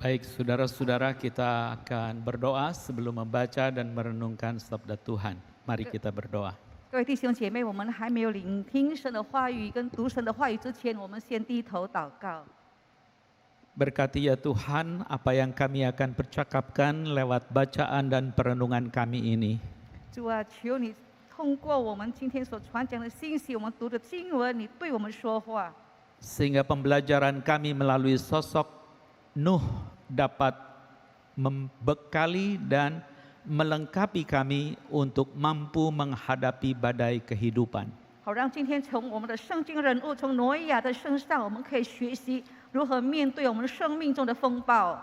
Baik, saudara-saudara, kita akan berdoa sebelum membaca dan merenungkan sabda Tuhan. Mari kita berdoa. 各位弟兄姐妹，我们还没有聆听神的话语跟读神的话语之前，我们先低头祷告。 Berkati ya Tuhan apa yang kami akan percakapkan lewat bacaan dan perenungan kami ini. 主啊，求你通过我们今天所传讲的信息，我们读的经文，你对我们说话， Sehingga pembelajaran kami melalui sosok Nuh dapat membekali dan melengkapi kami untuk mampu menghadapi badai kehidupan. 好让今天从我们的圣经人物，从挪亚的身上，我们可以学习如何面对我们生命中的风暴。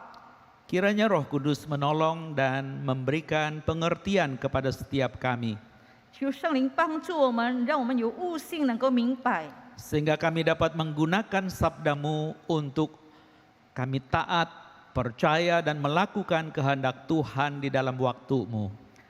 Kiranya Roh Kudus menolong dan memberikan pengertian kepada setiap kami, 求圣灵帮助我们，让我们有悟性，能够明白， sehingga kami dapat menggunakan sabdamu untuk kami taat, percaya dan melakukan kehendak Tuhan di dalam waktumu.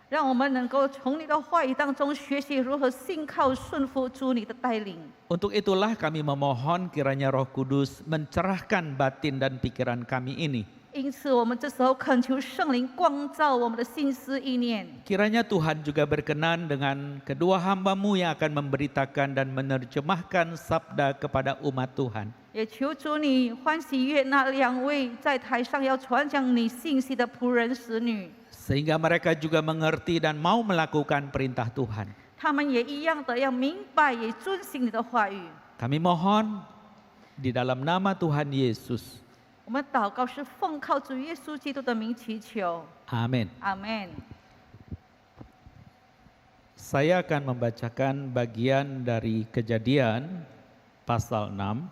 让我们能够从你的话语当中学习如何信靠顺服主你的带领。 Untuk itulah kami memohon kiranya Roh Kudus mencerahkan batin dan pikiran kami ini. 因此，我们这时候恳求圣灵光照我们的心思意念。 Kiranya Tuhan juga berkenan dengan kedua hamba-Mu yang akan memberitakan dan menerjemahkan sabda kepada umat Tuhan. 也求主你欢喜悦那两位在台上要传讲你信息的仆人使女， Sehingga mereka juga mengerti dan mau melakukan perintah Tuhan. 他们也一样的要明白，也遵行你的话语。 Kami mohon di dalam nama Tuhan Yesus. 我们祷告是奉靠主耶稣基督的名祈求， Amin. 阿门。 Saya akan membacakan bagian dari Kejadian pasal 6.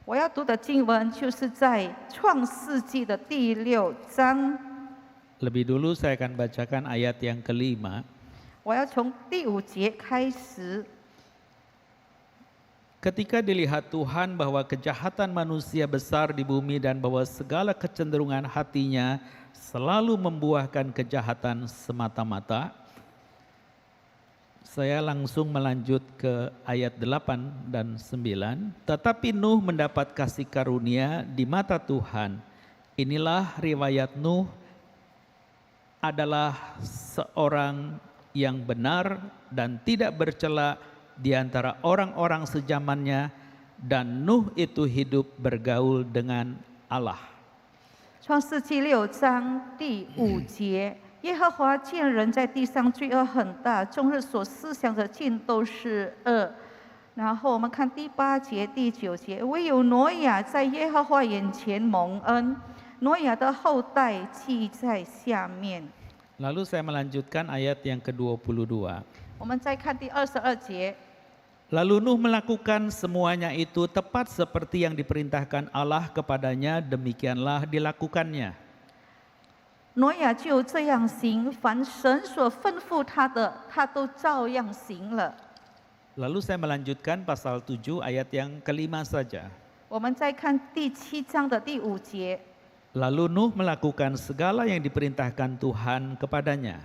我要读的经文就是在创世纪的第6章， Lebih dulu saya akan bacakan ayat yang kelima. 我要从第5节开始。 Ketika dilihat Tuhan bahwa kejahatan manusia besar di bumi dan bahwa segala kecenderungan hatinya selalu membuahkan kejahatan semata-mata. Saya langsung melanjut ke ayat 8 dan 9. Tetapi Nuh mendapat kasih karunia di mata Tuhan. Inilah riwayat Nuh adalah seorang yang benar dan tidak bercela di antara orang-orang sejamannya, dan Nuh itu hidup bergaul dengan Allah. 创世纪6章第5节，耶和华见人在地上罪恶很大，终日所思想的尽都是恶。然后我们看第8节、第9节，唯有挪亚在耶和华眼前蒙恩，挪亚的后代记在下面。 Lalu saya melanjutkan ayat yang ke-22. 我们再看第22节。 Lalu Nuh melakukan semuanya itu tepat seperti yang diperintahkan Allah kepadanya, demikianlah dilakukannya. 挪亚就这样行，凡神所吩咐他的，他都照样行了。 Lalu saya melanjutkan pasal 7 ayat yang kelima saja. 我们再看第7章的第5节， Lalu Nuh melakukan segala yang diperintahkan Tuhan kepadanya.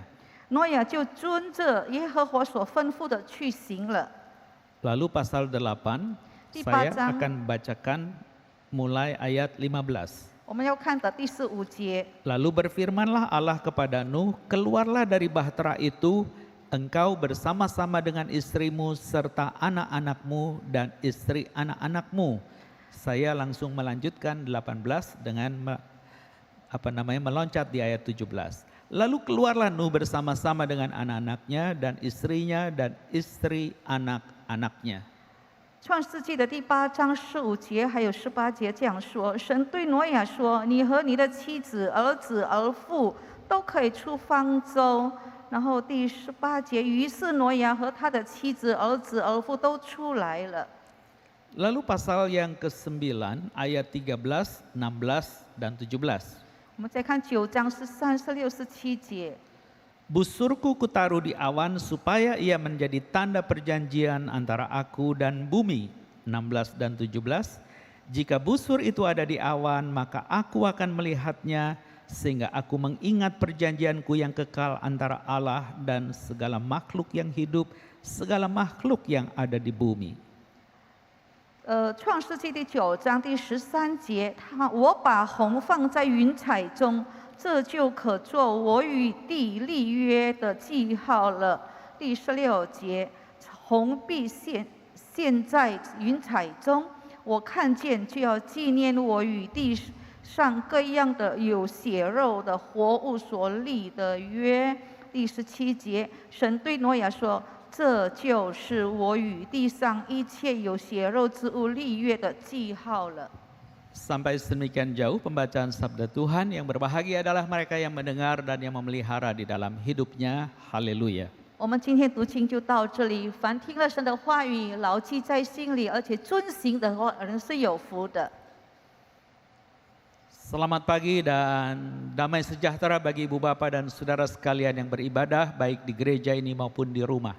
挪亚就遵着耶和华所吩咐的去行了。 Lalu pasal 8, Di saya pasang. akan bacakan mulai ayat 15. 我们要看的第15节， Lalu berfirmanlah Allah kepada Nuh, keluarlah dari bahtera itu, engkau bersama-sama dengan istrimu serta anak-anakmu dan istri anak-anakmu. Saya langsung melanjutkan 18 dengan meloncat di ayat 17. Lalu keluarlah Nuh bersama-sama dengan anak-anaknya dan istrinya dan istri anak-anaknya. 创世纪的第8章15节还有18节这样说：神对挪亚说：“你和你的妻子、儿子、儿妇都可以出方舟。”然后第18节，于是挪亚和他的妻子、儿子、儿妇都出来了。 Lalu pasal yang ke-9 ayat 13, 16 dan 17. 我们再看9章13、16、17节。 Busurku kutaruh di awan supaya ia menjadi tanda perjanjian antara aku dan bumi. 16 dan 17. Jika busur itu ada di awan, maka aku akan melihatnya sehingga aku mengingat perjanjianku yang kekal antara Allah dan segala makhluk yang hidup, segala makhluk yang ada di bumi. 创世纪第9章第13节，我把红放在云彩中，这就可做我与地立约的记号了。第16节，红必现在云彩中，我看见就要纪念我与地上各样的有血肉的活物所立的约。第17节，神对挪亚说，这就是我与地上一切有血肉之物立约的记号了。 Sampai sedemikian jauh pembacaan sabda Tuhan. Yang berbahagia adalah mereka yang mendengar dan yang memelihara di dalam hidupnya. Haleluya. 我们今天读经就到这里。凡听了神的话语，牢记在心里，而且遵行的人是有福的。 Selamat pagi dan damai sejahtera bagi ibu bapak dan saudara sekalian yang beribadah baik di gereja ini maupun di rumah.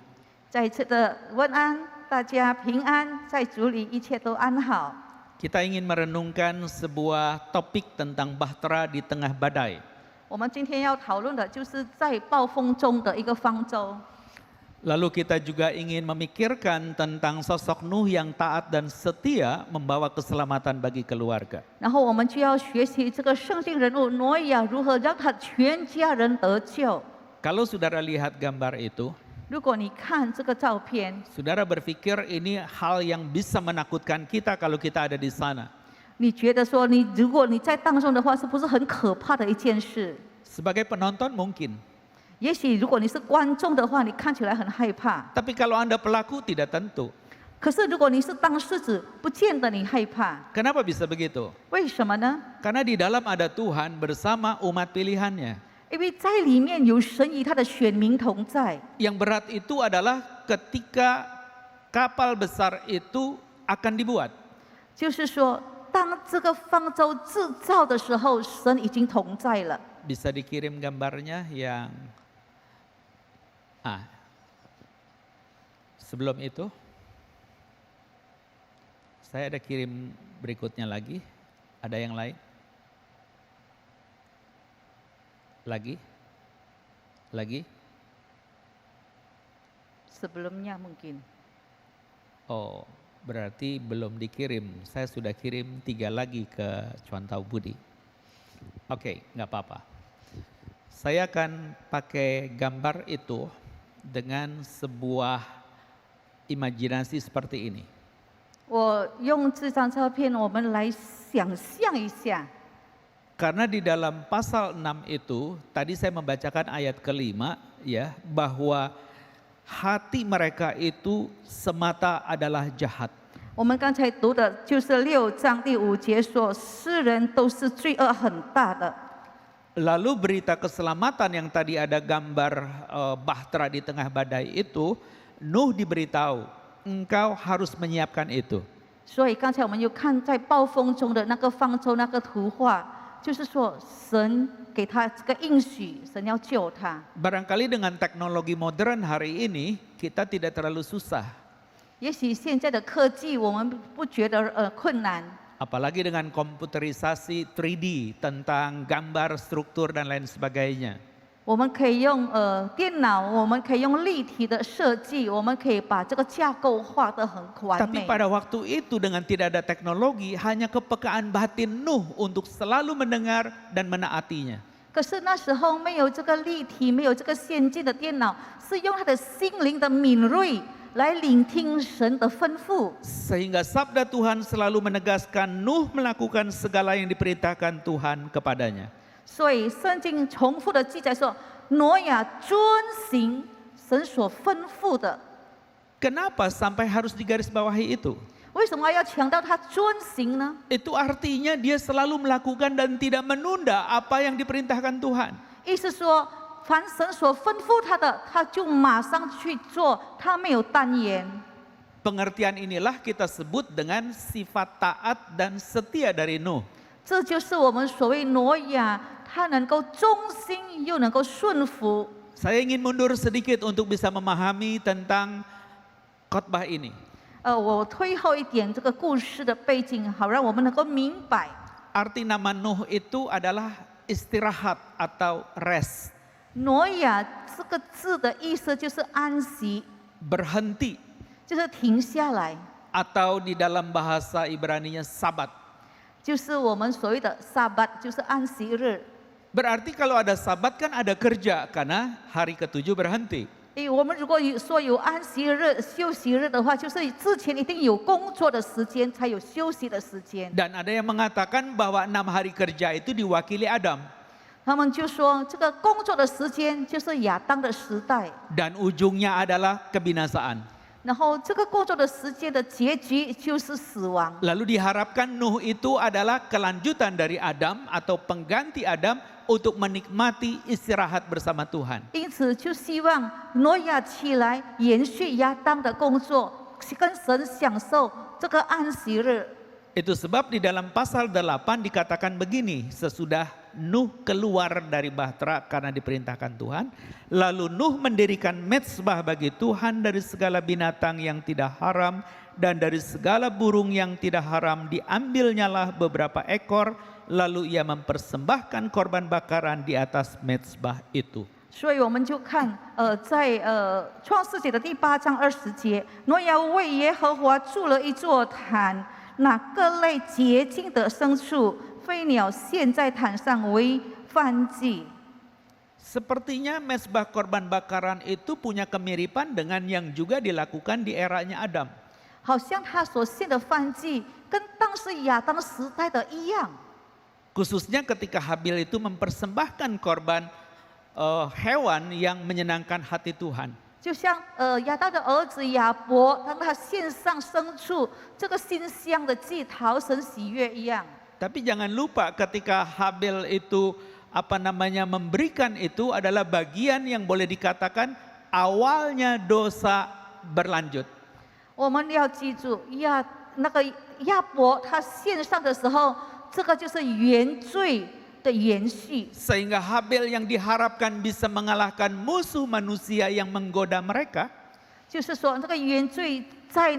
再一次的问安，大家平安，在主里一切都安好。 Kita ingin merenungkan sebuah topik tentang bahtera di tengah badai. 我们今天要讨论的就是在暴风中的一个方舟。 Lalu kita juga ingin memikirkan tentang sosok Nuh yang taat dan setia membawa keselamatan bagi keluarga. 然后我们就要学习这个圣经人物挪亚如何让他全家人得救。 Kalau saudara lihat gambar itu, 如果你看这个照片， saudara berpikir ini hal yang bisa menakutkan kita kalau kita ada di sana. 你觉得说如果你在当中的话，是不是很可怕的一件事？ Sebagai penonton mungkin, 也许如果你是观众的话，你看起来很害怕。 tapi kalau Anda pelaku tidak tentu. 可是如果你是当事者，不见得你害怕。 Kenapa bisa begitu? 为什么呢？ Karena di dalam ada Tuhan bersama umat pilihannya. 因为在里面有神与他的选民同在。 Yang berat itu adalah ketika kapal besar itu akan dibuat. 就是说，当这个方舟制造的时候，神已经同在了。 Bisa dikirim gambarnya yang sebelum itu saya ada kirim berikutnya lagi. Ada yang lain? Lagi? Sebelumnya mungkin. Oh, berarti belum dikirim. Saya sudah kirim 3 lagi ke Cuantau Budi. Oke, nggak apa-apa. Saya akan pakai gambar itu dengan sebuah imajinasi seperti ini. 我用这张照片，我们来想象一下。 Karena di dalam pasal 6 itu, tadi saya membacakan ayat ke-5 ya, bahwa hati mereka itu semata adalah jahat. 我们刚才读的就是6章第5节说，世人都是罪恶很大的。 Lalu berita keselamatan yang tadi ada gambar bahtera di tengah badai itu, Nuh diberitahu, engkau harus menyiapkan itu. 所以刚才我们又看在暴风中的那个方舟那个图画，就是说神给他这个应许，神要救他。 Barangkali dengan teknologi modern hari ini kita tidak terlalu susah. 也许现在的科技我们不觉得困难。 Apalagi dengan komputerisasi 3D tentang gambar, struktur dan lain sebagainya. 我们可以用电脑，我们可以用立体的设计，我们可以把这个架构画得很完 Tapi 美。 pada waktu itu dengan tidak ada teknologi, hanya kepekaan batin Nuh untuk selalu mendengar dan menaatinya. 可是那时候没有这个立体，没有这个先进的电脑，是用他的心灵的敏锐来聆听神的吩咐。 Sehingga sabda Tuhan selalu menegaskan Nuh melakukan segala yang diperintahkan Tuhan kepadanya. 所以圣经重复的记载说，挪亚遵行神所吩咐的。 Kenapa sampai harus digarisbawahi itu? 为什么要强调他遵行呢？ Itu artinya dia selalu melakukan dan tidak menunda apa yang diperintahkan Tuhan. 意思说，凡神所吩咐他的，他就马上去做，他没有单言。 Pengertian inilah kita sebut dengan sifat taat dan setia dari Nuh. 这就是我们所谓挪亚，他能够忠心又能够顺服。 Saya ingin mundur sedikit untuk bisa memahami tentang khotbah ini. 我推后一点这个故事的背景，好让我们能够明白。 Arti nama Nuh itu adalah istirahat atau rest, 挪亚这个字的意思就是安息， berhenti. 就是停下来。atau di dalam bahasa Ibraninya sabat. 就是我们所谓的撒巴，就是安息日。 Berarti kalau ada sabat kan ada kerja karena hari ketujuh berhenti. 我们如果说有安息日、休息日的话，就是之前一定有工作的时间，才有休息的时间。 Dan ada yang mengatakan bahwa 6 hari kerja itu diwakili Adam. 他们就说，这个工作的时间就是亚当的时代， Dan ujungnya adalah kebinasaan. 然后这个工作的时间的结局就是死亡。 Lalu diharapkan Nuh itu adalah kelanjutan dari Adam atau pengganti Adam untuk menikmati istirahat bersama Tuhan. 因此，就希望挪亚起来延续亚当的工作，跟神享受这个安息日。 Itu sebab di dalam pasal 8 dikatakan begini, sesudah Nuh keluar dari bahtera karena diperintahkan Tuhan, lalu Nuh mendirikan mezbah bagi Tuhan dari segala binatang yang tidak haram dan dari segala burung yang tidak haram, diambilnyalah beberapa ekor, lalu ia mempersembahkan korban bakaran di atas mezbah itu. 所以我们就看，在创世纪的第8章20节，挪亚为耶和华筑了一座坛，拿各类洁净的牲畜、飞鸟献在坛上为燔祭。 Sepertinya mezbah korban bakaran itu punya kemiripan dengan yang juga dilakukan di eranya Adam. 好像他所献的燔祭跟当时亚当时代的一样， Khususnya ketika Habil itu mempersembahkan korban hewan yang menyenangkan hati Tuhan. 就像亚当的儿子亚伯，当他献上牲畜，这个馨香的祭讨神喜悦一样。 Tapi jangan lupa ketika Habil itu memberikan itu adalah bagian yang boleh dikatakan awalnya dosa berlanjut. 我们要记住，那个亚伯他献上的时候，这个就是原罪的延续。 Sehingga Habil yang diharapkan bisa mengalahkan musuh manusia yang menggoda mereka, 就是说，这个原罪在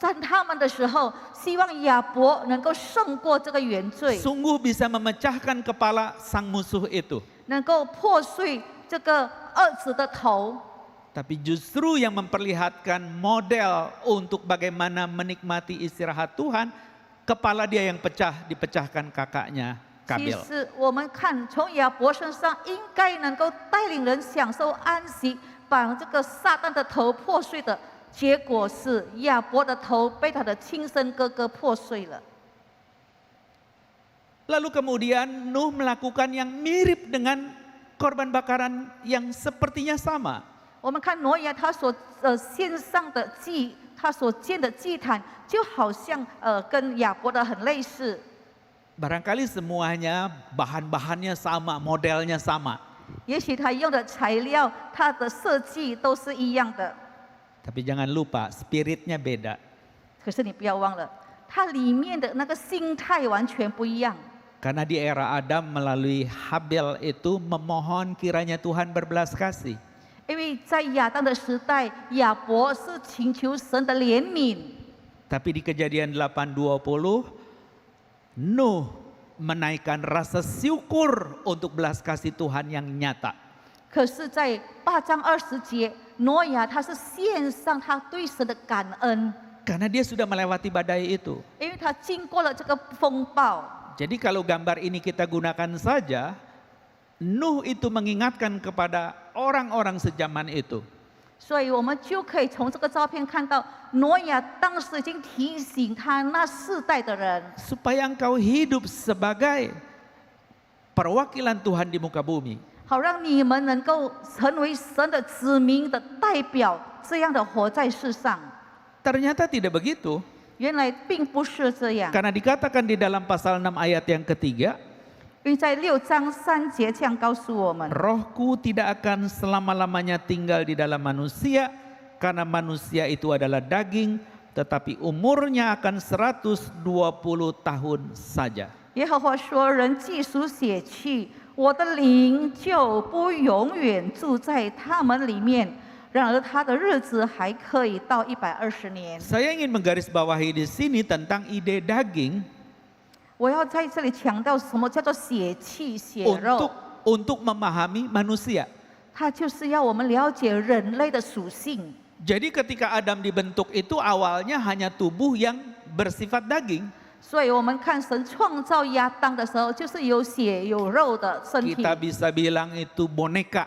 战他们的时候，希望亚伯能够胜过这个原罪， sungguh bisa memecahkan kepala sang musuh itu. 能够破碎这个二子的头。 Tapi justru yang memperlihatkan model untuk bagaimana menikmati istirahat Tuhan, kepala dia yang dipecahkan kakaknya 其 Kabil. 实我们看从亚伯身上，应该能够带领人享受安息，把这个撒旦的头破碎的结果是亚伯的头被他的亲生哥哥破碎了。 Lalu kemudian Nuh melakukan yang mirip dengan korban bakaran yang sepertinya sama. 我们看挪亚他所献上的祭，他所建的祭坛，就好像跟亚伯的很类似。 Barangkali semuanya bahan-bahannya sama, modelnya sama. 也许他用的材料，他的设计都是一样的， Tapi jangan lupa, spiritnya beda. 可是你不要忘了，它里面的那个心态完全不一样。 Karena di era Adam melalui Habil itu memohon kiranya Tuhan berbelas kasih. 因为在亚当的时代，亚伯是请求神的怜悯， Tapi di Kejadian 8:20, Nuh menaikkan rasa syukur untuk belas kasih Tuhan yang nyata. 可是，在8章20节，挪亚他是献上他对神的感恩， Karena dia sudah melewati badai itu. 因为他经过了这个风暴。 Jadi kalau gambar ini kita gunakan saja, Nuh itu mengingatkan kepada orang-orang sejaman itu. 所以我们就可以从这个照片看到，挪亚当时已经提醒他那世代的人， Supaya engkau hidup sebagai perwakilan Tuhan di muka bumi. 好让你们能够成为神的子民的代表，这样的活在世上。 Ternyata tidak begitu. 原来并不是这样， Karena dikatakan di dalam pasal 6 ayat yang ketiga, 因为在6章3节这样告诉我们， Rohku tidak akan selama-lamanya tinggal di dalam manusia, karena manusia itu adalah daging, tetapi umurnya akan 120 tahun saja. 耶和华说：“人既属血气，我的灵就不永远住在他们里面。然而他的日子还可以到120年。” Saya ingin menggarisbawahi di sini tentang ide daging 我要在这里强调什么叫做血气血肉， untuk memahami manusia. 它就是要我们了解人类的属性。Jadi ketika Adam dibentuk itu awalnya hanya tubuh yang bersifat daging. 所以我们看神创造亚当的时候，就是有血有肉的身体。 Kita bisa bilang itu boneka.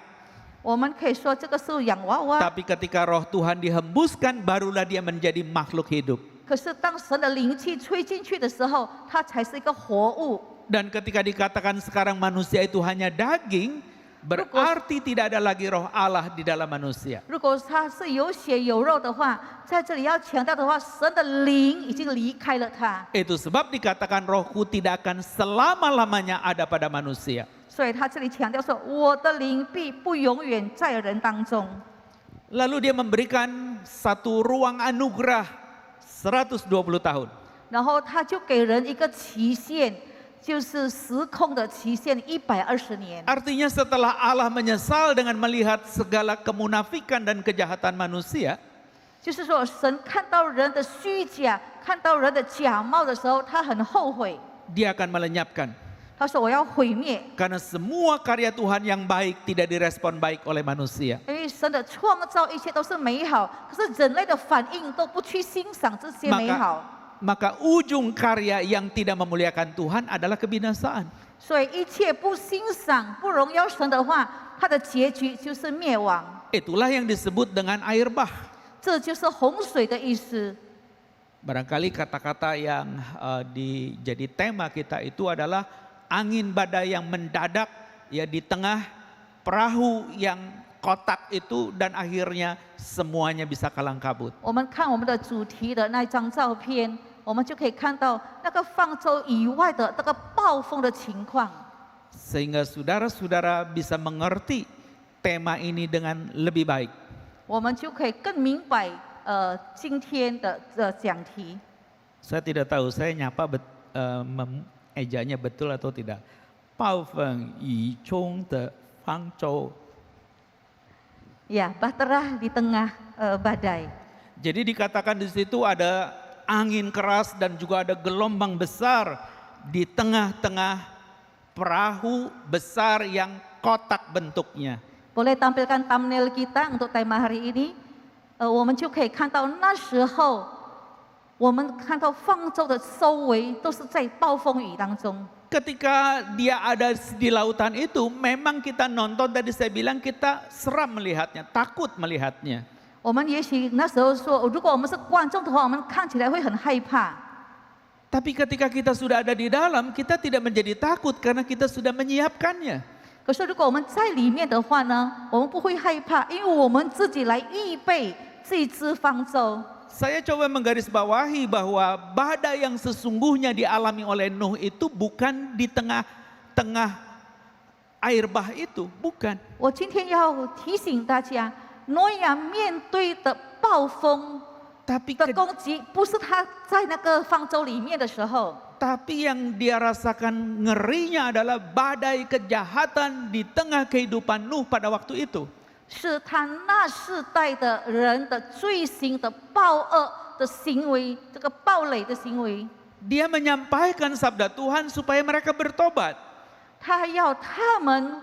我们可以说这个是洋娃娃。 Tapi ketika roh Tuhan dihembuskan, barulah dia menjadi makhluk hidup. 可是当神的灵气吹进去的时候，它才是一个活物。 Dan ketika dikatakan sekarang manusia itu hanya daging, berarti tidak ada lagi roh Allah di dalam manusia. 如果它是有血有肉的话，在这里要强调的话，神的灵已经离开了他。 Itu sebab dikatakan rohku tidak akan selama-lamanya ada pada manusia. 所以他这里强调说，我的灵必不永远在人当中。 Lalu dia memberikan satu ruang anugerah 120 tahun. 然后他就给人一个期限，就是时空的期限120年。 Artinya setelah Allah menyesal dengan melihat segala kemunafikan dan kejahatan manusia, 就是说，神看到人的虚假，看到人的假冒的时候，他很后悔。 dia akan melenyapkan. 他说：“我要毁灭， Karena semua karya Tuhan yang baik tidak direspon baik oleh manusia. 因为神的创造一切都是美好，可是人类的反应都不去欣赏这些美好。” Maka ujung karya yang tidak memuliakan Tuhan adalah kebinasaan. 所以一切不欣赏、不荣耀神的话，它的结局就是灭亡。 Itulah yang disebut dengan air bah. 这就是洪水的意思。 Barangkali kata-kata yang jadi tema kita itu adalah angin badai yang mendadak ya di tengah perahu yang kotak itu dan akhirnya semuanya bisa kalang kabut. 我们看我们的主题的那张照片，我们就可以看到那个方舟以外的那个暴风的情况。 Sehingga saudara-saudara bisa mengerti tema ini dengan lebih baik. 我们就可以更明白今天的讲题。 Saya tidak tahu saya nyapa ejanya betul atau tidak. 暴风雨中的方舟. Ya, bahtera di tengah badai. Jadi dikatakan di situ ada angin keras dan juga ada gelombang besar di tengah-tengah perahu besar yang kotak bentuknya. Boleh tampilkan thumbnail kita untuk tema hari ini? 我们就可以看到那时候，我们看到方舟的周围都是在暴风雨当中。 Ketika dia ada di lautan itu, memang kita nonton tadi saya bilang kita seram melihatnya, takut melihatnya. 我们也许那时候说，如果我们是观众的话，我们看起来会很害怕。 Tapi ketika kita sudah ada di dalam, kita tidak menjadi takut karena kita sudah menyiapkannya. 可是如果我们在里面的话呢，我们不会害怕，因为我们自己来预备这只方舟。 Saya coba menggarisbawahi bahwa badai yang sesungguhnya dialami oleh Nuh itu bukan di tengah-tengah air bah itu, bukan. 我今天要提醒大家，挪亚面对的暴风 Tapi 的攻击，不是他在那个方舟里面的时候， tapi yang dia rasakan ngerinya adalah badai kejahatan di tengah kehidupan Nuh pada waktu itu. 是他那世代的人的罪行的暴恶的行为，这个暴累的行为。 Dia menyampaikan sabda Tuhan supaya mereka bertobat. 他要他们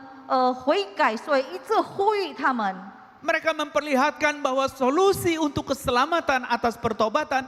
悔改，所以一直呼吁他们。 Mereka memperlihatkan bahwa solusi untuk keselamatan atas pertobatan,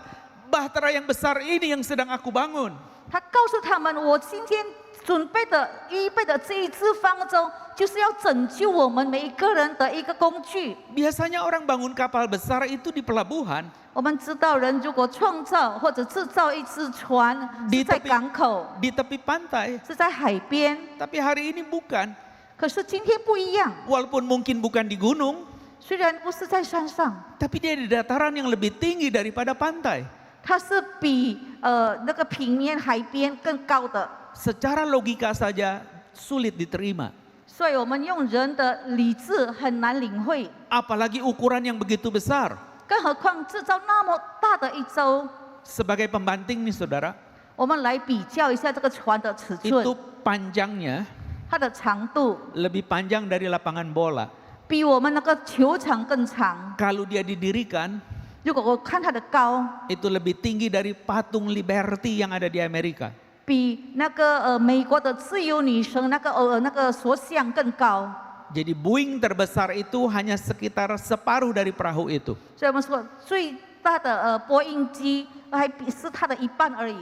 bahtera yang besar ini yang sedang aku bangun. 他告诉他们，我今天准备的、预备的这一只方舟，就是要拯救我们每一个人的一个工具。 Biasanya orang bangun kapal besar itu di pelabuhan, 我们知道，人如果创造或者制造一只船，是在港口， di tepi pantai. 是在海边。 Tapi hari ini bukan. 可是今天不一样， Walaupun mungkin bukan di gunung, 虽然不是在山上， tapi dia di dataran yang lebih tinggi daripada pantai. 它是比那个平面海边更高的。 Secara logika saja sulit diterima. 所以我们用人的理智很难领会， Apalagi ukuran yang begitu besar. 更何况制造那么大的一艘。 Sebagai pembanting nih saudara, 我们来比较一下这个船的尺寸， itu panjangnya 它的长度 lebih panjang dari lapangan bola. 比我们那个球场更长。 Kalau dia didirikan, 如果我看它的高， itu lebih tinggi dari patung Liberty yang ada di Amerika. 比那个美国的自由女神那个塑像更高。Jadi buing terbesar itu hanya sekitar separuh dari perahu itu. 所以我们说最大的波音机还是它的一半而已。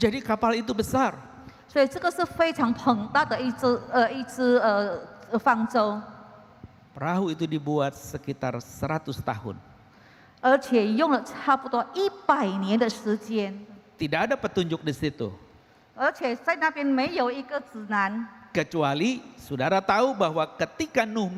Jadi kapal itu besar. 所以这个是非常庞大的一只方舟， Perahu itu dibuat sekitar 100 tahun. 而且用了差不多100年的时间， Tidak ada petunjuk di situ. 而且在那边没有一个指南。 Kecuali saudara tahu bahwa ketika Nuh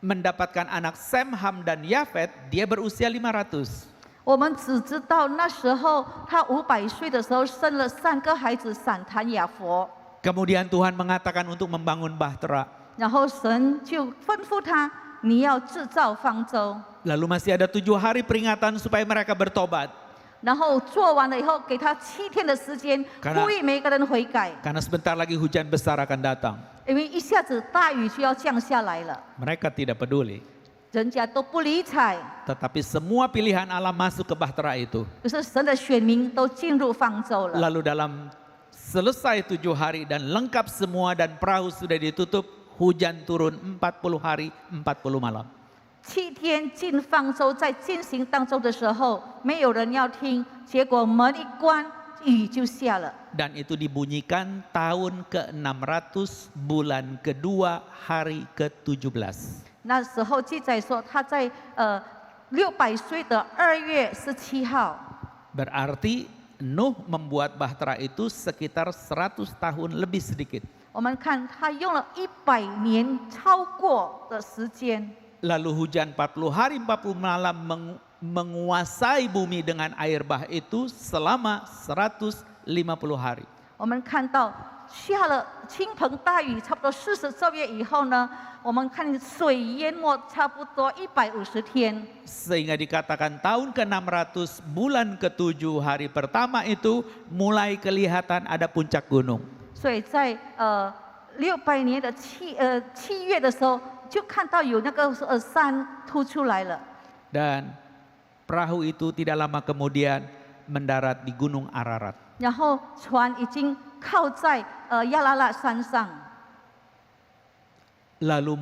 mendapatkan anak Sem, Ham, dan Yafet, dia berusia 500. 我们只知道那时候他500岁的时候生了3个孩子，闪、谭、雅佛。 Kemudian Tuhan mengatakan untuk membangun bahtera. 然后神就吩咐他，你要制造方舟。 Lalu masih ada 7 hari peringatan supaya mereka bertobat. 然后做完了以后，给他7天的时间， Karena- 呼吁每一个人悔改， Karena sebentar lagi hujan besar akan datang. 因为一下子大雨就要降下来了， Mereka tidak peduli. 人家都不理睬。 Tetapi semua pilihan Allah masuk ke bahtera itu. 可是神的选民都进入方舟了。 Lalu dalam selesai 7 hari dan lengkap semua dan perahu sudah ditutup, hujan turun 40 hari, 40 malam. 7天进方舟，在进行当中的时候，没有人要听，结果门一关，雨就下了。 Dan itu dibunyikan tahun ke-600 bulan kedua hari ke-17. 那时候记载说，他在600岁的2月17号， Berarti Nuh membuat bahtera itu sekitar 100 tahun lebih sedikit. 我们看他用了100年超过的时间。 Lalu hujan 40 hari 40 malam menguasai bumi dengan air bah itu selama 150 hari. 我们看到下了倾盆大雨，差不多40昼夜以后呢，我们看水淹没差不多150天。 Sehingga dikatakan tahun ke-600 bulan ke-7 hari pertama itu mulai kelihatan ada puncak gunung. 所以在600年的7月的时候，就看到有那个山凸出来了。 Dan perahu itu tidak lama kemudian mendarat di Gunung Ararat. 然后船已经靠在亚拉腊山上。 Lalu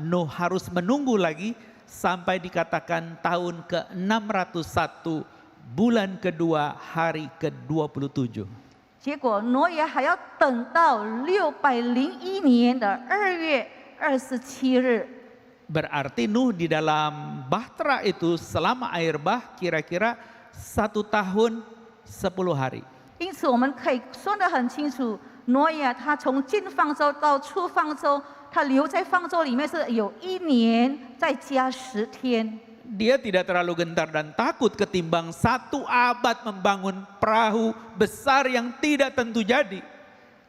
Nuh harus menunggu lagi sampai dikatakan tahun ke-601 bulan kedua hari ke-27. 结果挪亚还要等到601年的2月27日。 Berarti Nuh di dalam bahtera itu selama air bah kira-kira 1 tahun 10 hari. 因此我们可以说得很清楚，挪亚他从进方舟到出方舟，他留在方舟里面是有1年再加10天。 Dia tidak terlalu gentar dan takut ketimbang 1 abad membangun perahu besar yang tidak tentu jadi.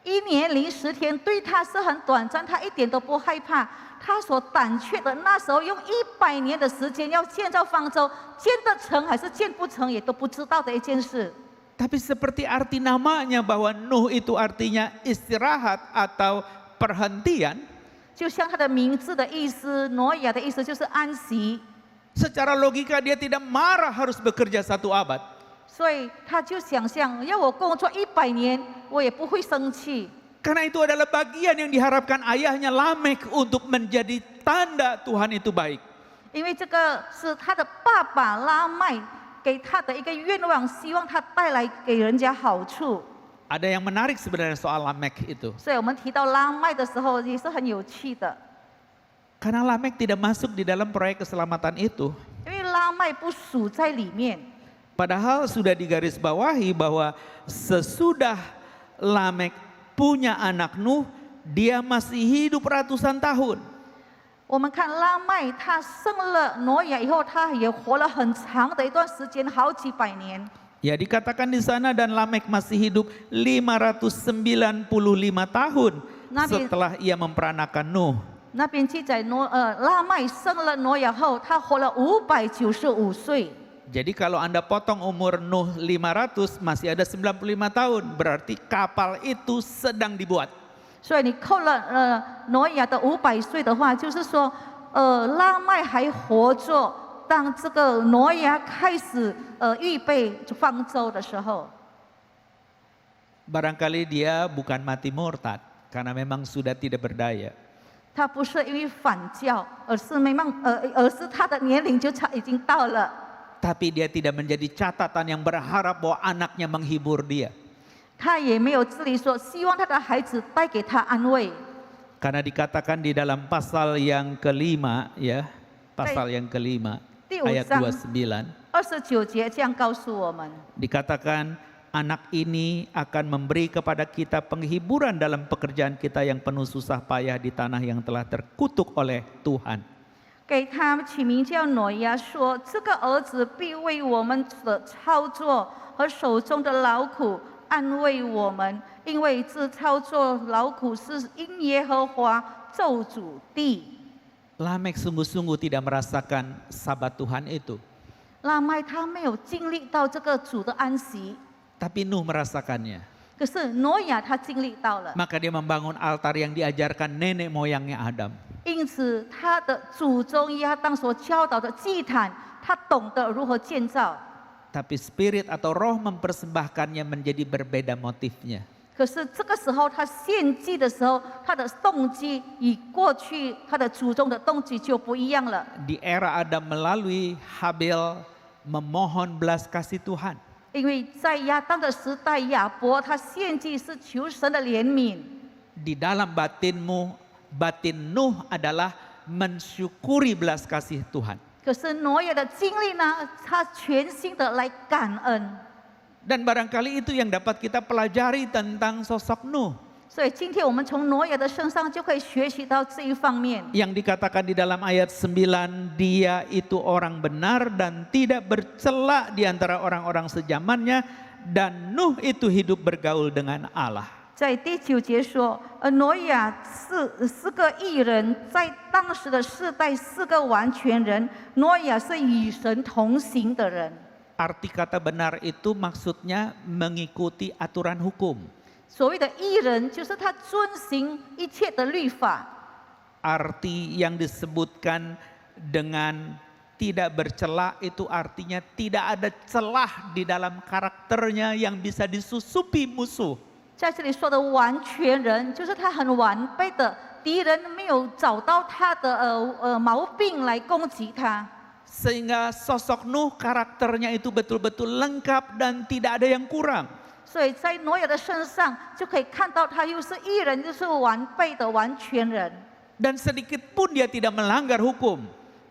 1年零10天对他是很短暂，他一点都不害怕。他所胆怯的那时候用100年的时间要建造方舟，建得成还是建不成也都不知道的一件事。 Tapi seperti arti namanya bahwa Nuh itu artinya istirahat atau perhentian. 就像他的名字的意思，挪亚的意思就是安息， Secara logika dia tidak marah harus bekerja 1 abad. 所以他就想象，要我工作100年，我也不会生气。 Karena itu adalah bagian yang diharapkan ayahnya Lamek untuk menjadi tanda Tuhan itu baik. 因为这个是他的爸爸拉麦给他的一个愿望，希望他带来给人家好处。 Ada yang menarik sebenarnya soal Lamek itu. 所以我们提到拉麦的时候也是很有趣的， Karena Lamek tidak masuk di dalam proyek keselamatan itu. 因为拉麦不属在里面。 Padahal sudah digarisbawahi bahwa sesudah Lamek punya anak Nuh, dia masih hidup ratusan tahun. 我们看拉麦，他生了挪亚以后，他也活了很长的一段时间，好几百年。 Ya dikatakan di sana dan Lamek masih hidup 595 tahun setelah ia memperanakan Nuh. 那边记载拉麦生了挪亚后，他活了595岁。 Jadi kalau Anda potong umur Nuh 500 masih ada 95 tahun, berarti kapal itu sedang dibuat. 所以你扣了挪亚的500岁的话，就是说拉麦还活着，当这个挪亚开始预备方舟的时候， Barangkali dia bukan mati murtad karena memang sudah tidak berdaya. 他不是因为反教，而是他的年龄就已经到了。 Tapi dia tidak menjadi catatan yang berharap bahwa anaknya menghibur dia. 他也没有致力说希望他的孩子带给他安慰。 Karena dikatakan di dalam pasal yang kelima, ya, pasal yang kelima, 第5 ayat 章 29, 29节这样告诉我们： dikatakan anak ini akan memberi kepada kita penghiburan dalam pekerjaan kita yang penuh susah payah di tanah yang telah terkutuk oleh Tuhan. 给他起名叫挪亚，说这个儿子必为我们的操作和手中的劳苦安慰我们，因为这操作劳苦是因耶和华咒诅地。 Lamek sungguh-sungguh tidak merasakan sabat Tuhan itu. 拉麦他没有经历到这个主的安息， Tapi Nuh merasakannya. 可是挪亚他经历到了， Maka dia membangun altar yang diajarkan nenek moyangnya Adam. 因此他的祖宗亚当所教导的祭坛，他懂得如何建造。 Tapi spirit atau roh mempersembahkannya menjadi berbeda motifnya. 可是这个时候，他献祭的时候，他的动机与过去他的祖宗的动机就不一样了。 Di era Adam melalui Habel memohon belas kasih Tuhan. 因为在亚当的时代，亚伯他献祭是求神的怜悯。 Di dalam batinmu, batin Nuh adalah mensyukuri belas kasih Tuhan. 可是挪亚的经历呢，他全心的来感恩。 Dan barangkali itu yang dapat kita pelajari tentang sosok Nuh. 所以今天我们从挪亚的身上就可以学习到这一方面。 Yang dikatakan di dalam ayat 9, dia itu orang benar dan tidak bercela di antara orang-orang sejamannya, dan Nuh itu hidup bergaul dengan Allah. 在第9节说，挪亚是个义人，在当时的世代是个完全人。挪亚是与神同行的人。 Arti kata benar itu maksudnya mengikuti aturan hukum. 所谓的义人，就是他遵行一切的律法。 Arti yang disebutkan dengan tidak bercela itu artinya tidak ada celah di dalam karakternya yang bisa disusupi musuh. 在这里说的完全人，就是他很完备的，敌人没有找到他的毛病来攻击他。 Sehingga sosok Nuh karakternya itu betul-betul lengkap dan tidak ada yang kurang. 所以在挪亚的身上就可以看到，他又是义人，又是完备的完全人。 Dan sedikit pun dia tidak melanggar hukum.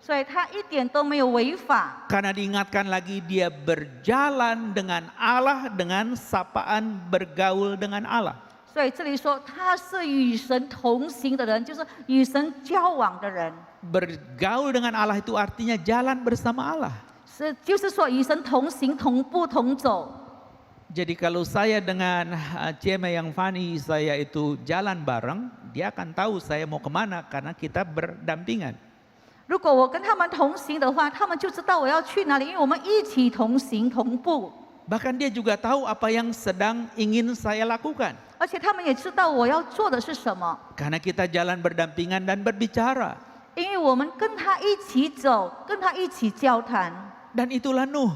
所以他一点都没有违法。 Karena diingatkan lagi dia berjalan dengan Allah dengan sapaan bergaul dengan Allah. 所以这里说他是与神同行的人，就是与神交往的人。 Bergaul dengan Allah itu artinya jalan bersama Allah. 就是说与神同行、同步、同走。 Jadi kalau saya dengan Ceme yang Fani saya itu jalan bareng, dia akan tahu saya mau kemana karena kita berdampingan. 如果我跟他们同行的话，他们就知道我要去哪里，因为我们一起同行同步。 Bahkan dia juga tahu apa yang sedang ingin saya lakukan. 而且他们也知道我要做的是什么， Karena kita jalan berdampingan dan berbicara. 因为我们跟他一起走，跟他一起交谈。 Dan itulah Nuh.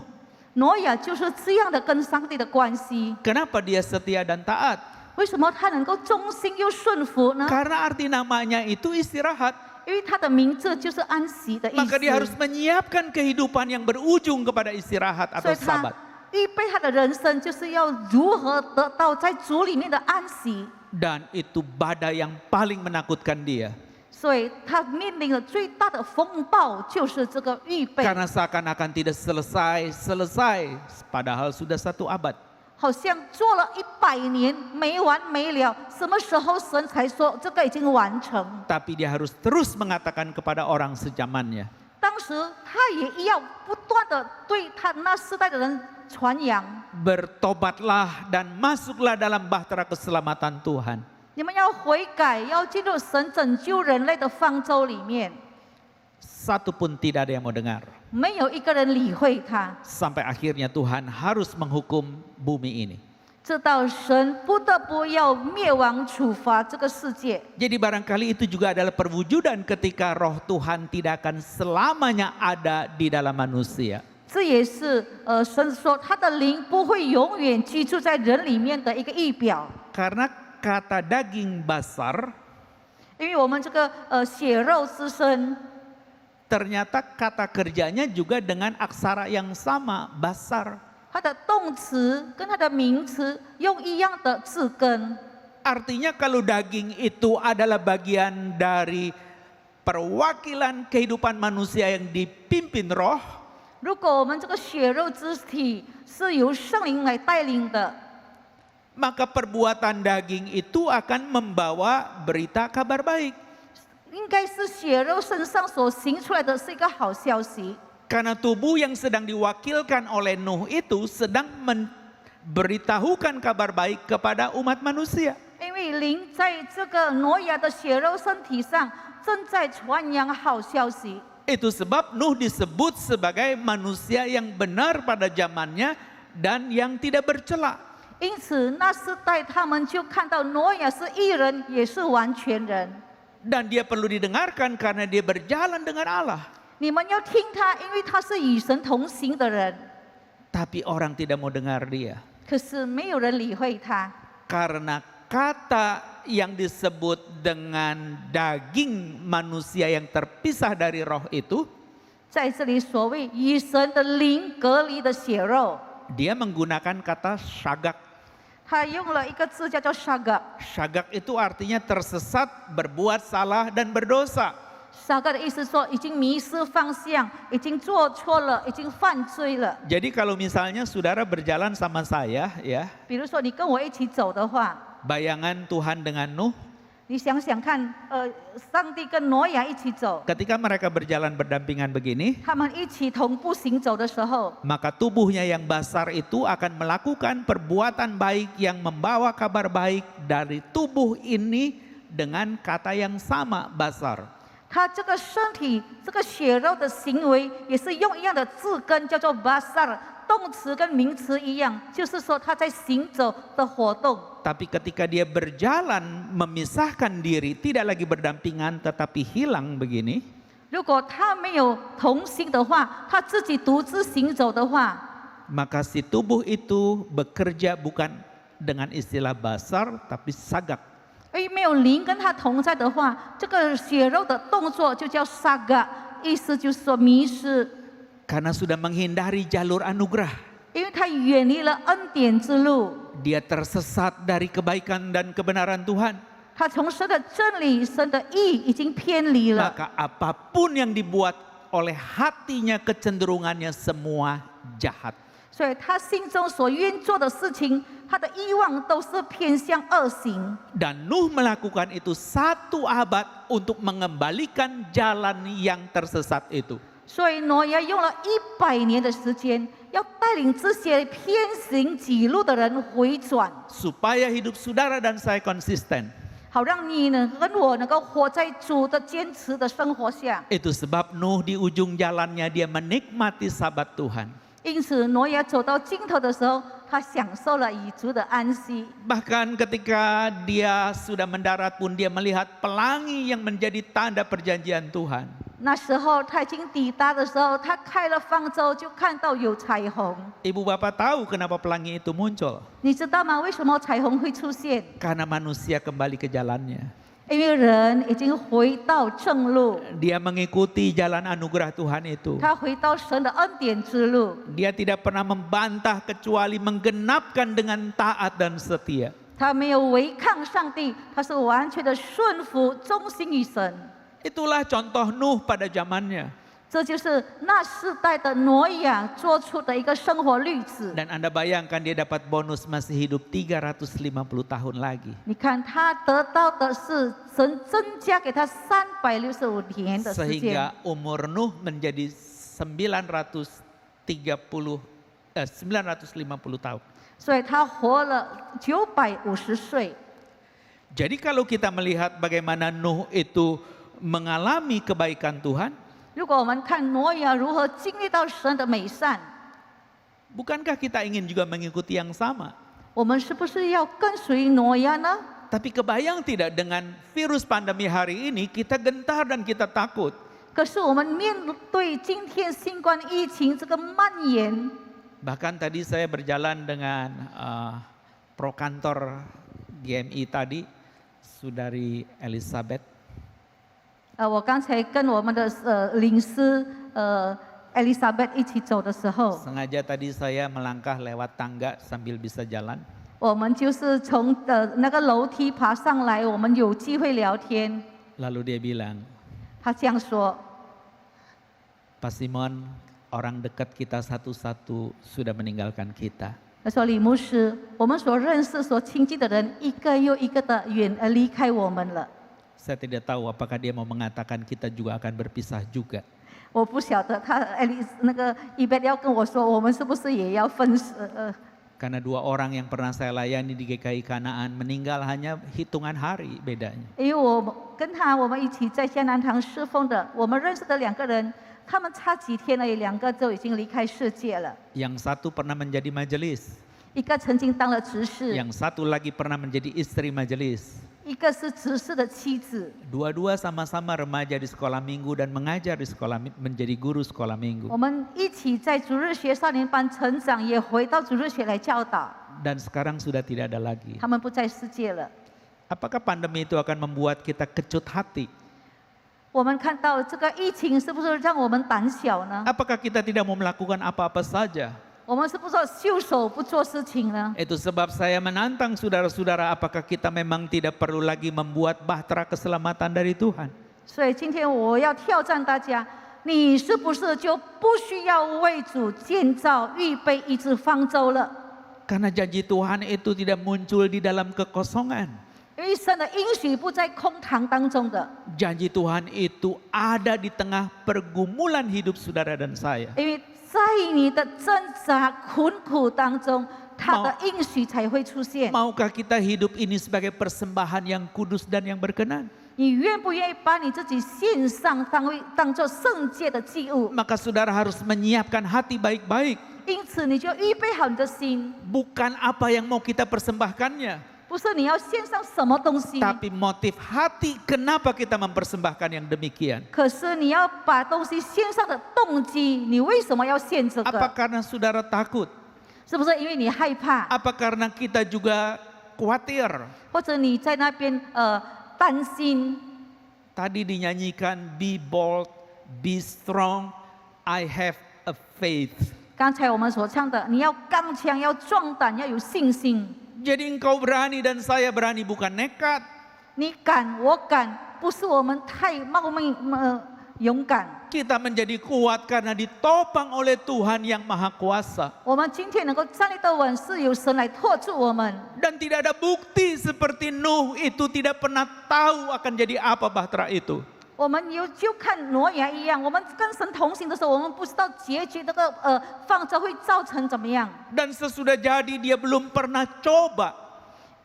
挪亚就是这样的跟上帝的关系。 Kenapa dia setia dan taat? 为什么他能够忠心又顺服呢？ Karena arti namanya itu istirahat. 因为他的名字就是安息的意 Maka dia harus 思， menyiapkan kehidupan yang berujung kepada istirahat 所 atau 以他 sabat. 预备他的人生就是要如何得到在主里面的安息。 Dan itu badai yang paling menakutkan dia. 所以他面临的最大的风暴就是这个预备， Karena seakan-akan tidak selesai, padahal sudah 1 abad. 好像做了100年没完没了，什么时候神才说这个已经完成？ Tapi dia harus terus mengatakan kepada orang sejamannya. 当时他也要不断的对他那世代的人传扬， Bertobatlah dan masuklah dalam bahtera keselamatan Tuhan. 你们要悔改，要进入神拯救人类的方舟里面。 Satu pun tidak ada yang mau dengar. 没有一个人理会他， Sampai akhirnya Tuhan harus menghukum bumi ini. 直到神不得不要灭亡处罚这个世界。 Jadi barangkali itu juga adalah perwujudan ketika roh Tuhan tidak akan selamanya ada di dalam manusia. 这也是神说他的灵不会永远居住在人里面的一个预表。 Karena kata daging basar 因为我们这个血肉之身， Ternyata kata kerjanya juga dengan aksara yang sama, basar. 它的动词跟它的名词用一样的字根。 Artinya kalau daging itu adalah bagian dari perwakilan kehidupan manusia yang dipimpin roh, 如果我们这个血肉之体是由圣灵来带领的， maka perbuatan daging itu akan membawa berita kabar baik. 应该是血肉身上所行出来的是一个好消息。 Karena tubuh yang sedang diwakilkan oleh Nuh itu sedang memberitahukan kabar baik kepada umat manusia. 因为灵在这个挪亚的血肉身体上正在传扬好消息。 Itu sebab Nuh disebut sebagai manusia yang benar pada zamannya dan yang tidak bercela. 因此，那世代他们就看到挪亚是义人，也是完全人。 Dan dia perlu didengarkan karena dia berjalan dengan Allah. 你们要听他，因为他是与神同行的人。 Tapi orang tidak mau dengar dia. 可是没有人理会他， Karena kata yang disebut dengan daging manusia yang terpisah dari roh itu, 在这里所谓与神的灵隔离的血肉， dia menggunakan kata syagak. 他用了一个字叫做 “shaga”。 Syagak itu artinya tersesat, berbuat salah dan berdosa.“shaga” 的意思说已经迷失方向，已经做错了，已经犯罪了。 Jadi kalau misalnya saudara berjalan sama saya ya, 比如说你跟我一起走的话， bayangan Tuhan dengan Nuh 你想想看，上帝跟挪亚一起走， ketika mereka berjalan berdampingan begini, 他们一起同步行走的时候， maka tubuhnya yang basar itu akan melakukan perbuatan baik yang membawa kabar baik dari tubuh ini dengan kata yang sama, basar. 他这个身体、这个血肉的行为，也是用一样的字根，叫做 basar， 动词跟名词一样，就是说他在行走的活动。 Tapi ketika dia berjalan memisahkan diri, tidak lagi berdampingan tetapi hilang begini, 如果他没有同行的话，他自己独自行走的话， maka si tubuh itu bekerja bukan dengan istilah basar tapi sagak. 因为没有灵跟他同在的话，这个血肉的动作就叫 saga， 意思就是说迷失， Karena sudah menghindari jalur anugerah. 因为他远离了恩典之路， Dia tersesat dari kebaikan dan kebenaran Tuhan. 他从神的真理、神的义已经偏离了。 Maka apapun yang dibuat oleh hatinya kecenderungannya semua jahat. 所以他心中所愿做的事情，他的欲望都是偏向恶行。 Dan Nuh melakukan itu 1 abad untuk mengembalikan jalan yang tersesat itu. 所以挪亚用了100年的时间，要带领这些偏行己路的人回转， Supaya hidup saudara dan saya konsisten. 好让你呢跟我能够活在主的坚持的生活下。 Itu sebab Nuh di ujung jalannya dia menikmati sabat Tuhan. 因此，挪亚走到尽头的时候，他享受了与主的安息。 Bahkan ketika dia sudah mendarat pun dia melihat pelangi yang menjadi tanda perjanjian Tuhan. 那时候他已经抵达的时候，他开了方舟，就看到有彩虹。 Ibu bapak tahu kenapa pelangi itu muncul? 你知道吗？为什么彩虹会出现？ Karena manusia kembali ke jalannya. 因为人已经回到正路， Dia mengikuti jalan anugerah Tuhan itu. 他回到神的恩典之路。 Dia tidak pernah membantah kecuali menggenapkan dengan taat dan setia. 他没有违抗上帝，他是完全的顺服、忠心于神。 Itulah contoh Nuh pada zamannya. 这就是那世代的挪亚做出的一个生活律子。 Dan Anda bayangkan dia dapat bonus masih hidup 350 tahun lagi. 你看他得到的是神增加给他365年的时间， Sehingga umur Nuh menjadi 950 tahun. 所以他活了950岁。 Jadi kalau kita melihat bagaimana Nuh itu mengalami kebaikan Tuhan, 如果我们看挪亚如何经历到神的美善， bukankah kita ingin juga mengikuti yang sama? 我们是不是要跟随挪亚呢？ Tapi kebayang tidak dengan virus pandemi hari ini kita gentar dan kita takut. 可是我们面对今天新冠疫情这个蔓延， Bahkan tadi saya berjalan dengan pro kantor GMI tadi, Saudari Elizabeth. 我刚才跟我们的领师Elizabeth 一起走的时候， sengaja tadi saya melangkah lewat tangga sambil bisa jalan. 我们就是从那个楼梯爬上来，我们有机会聊天。 Lalu dia bilang, 他这样说 Pak Simon, orang dekat kita satu-satu sudah meninggalkan kita. 他说李牧师，我们所认识、所亲近的人，一个又一个的离开我们了。 Saya tidak tahu apakah dia mau mengatakan kita juga akan berpisah juga. 我不晓得他那个伊贝要跟我说，我们是不是也要分Karena 2 orang yang pernah saya layani di GKI Kanaan meninggal hanya hitungan hari bedanya. 因为我跟他我们一起在迦南堂侍奉的，我们认识的2个人，他们差几天而已，2个就已经离开世界了。 Yang satu pernah menjadi majelis, 一个曾经当了执事， yang satu lagi pernah menjadi istri majelis. 一个是执事的妻子。 Dua-dua sama-sama remaja di sekolah minggu dan mengajar di sekolah, menjadi guru sekolah minggu. 我们一起在主日学少年班成长，也回到主日学来教导。 Dan sekarang sudah tidak ada lagi. 他们不在世界了。 Apakah pandemi itu akan membuat kita kecut hati? 我们看到这个疫情是不是让我们胆小呢？ Apakah kita tidak mau melakukan apa-apa saja? 我们是不是袖手不做事情呢？ Itu sebab saya menantang saudara-saudara, apakah kita memang tidak perlu lagi membuat bahtera keselamatan dari Tuhan? 所以今天我要挑战大家，你是不是就不需要为主建造、预备一只方舟了？ Karena janji Tuhan itu tidak muncul di dalam kekosongan. 因为神的应许不在空堂当中的， Janji Tuhan itu ada di tengah pergumulan hidup saudara dan saya. 因为在你的挣扎困苦当中，他的应许才会出现。 Maukah kita hidup ini sebagai persembahan yang kudus dan yang berkenan? 你愿不愿意把你自己献上，当做圣洁的祭物？ Maka saudara harus menyiapkan hati baik-baik. 因此，你就预备好你的心， Bukan apa yang mau kita persembahkannya, 不是你要献上什么东西， tapi motif hati kenapa kita mempersembahkan yang demikian. 可是你要把东西献上的动机，你为什么要献这 Apa 个？ karena saudara takut? 是不是因为你害怕， Apa karena kita juga khawatir? 或者你在那边担心？ Tadi dinyanyikan, be bold, be strong, I have a faith. 刚才我们所唱的，你要刚强，要壮胆，要有信心。 Jadi engkau berani dan saya berani, bukan nekat. 你敢，我敢，不是我们太冒昧勇敢。 Kita menjadi kuat karena ditopang oleh Tuhan yang Maha Kuasa. 我们今天能够站立得稳，是由神来托住我们。 Dan tidak ada bukti seperti Nuh itu tidak pernah tahu akan jadi apa bahtera itu. 我们就看挪亚一样，我们跟神同行的时候，我们不知道结局那个方舟会造成怎么样。 Dan sesudah jadi dia belum pernah coba.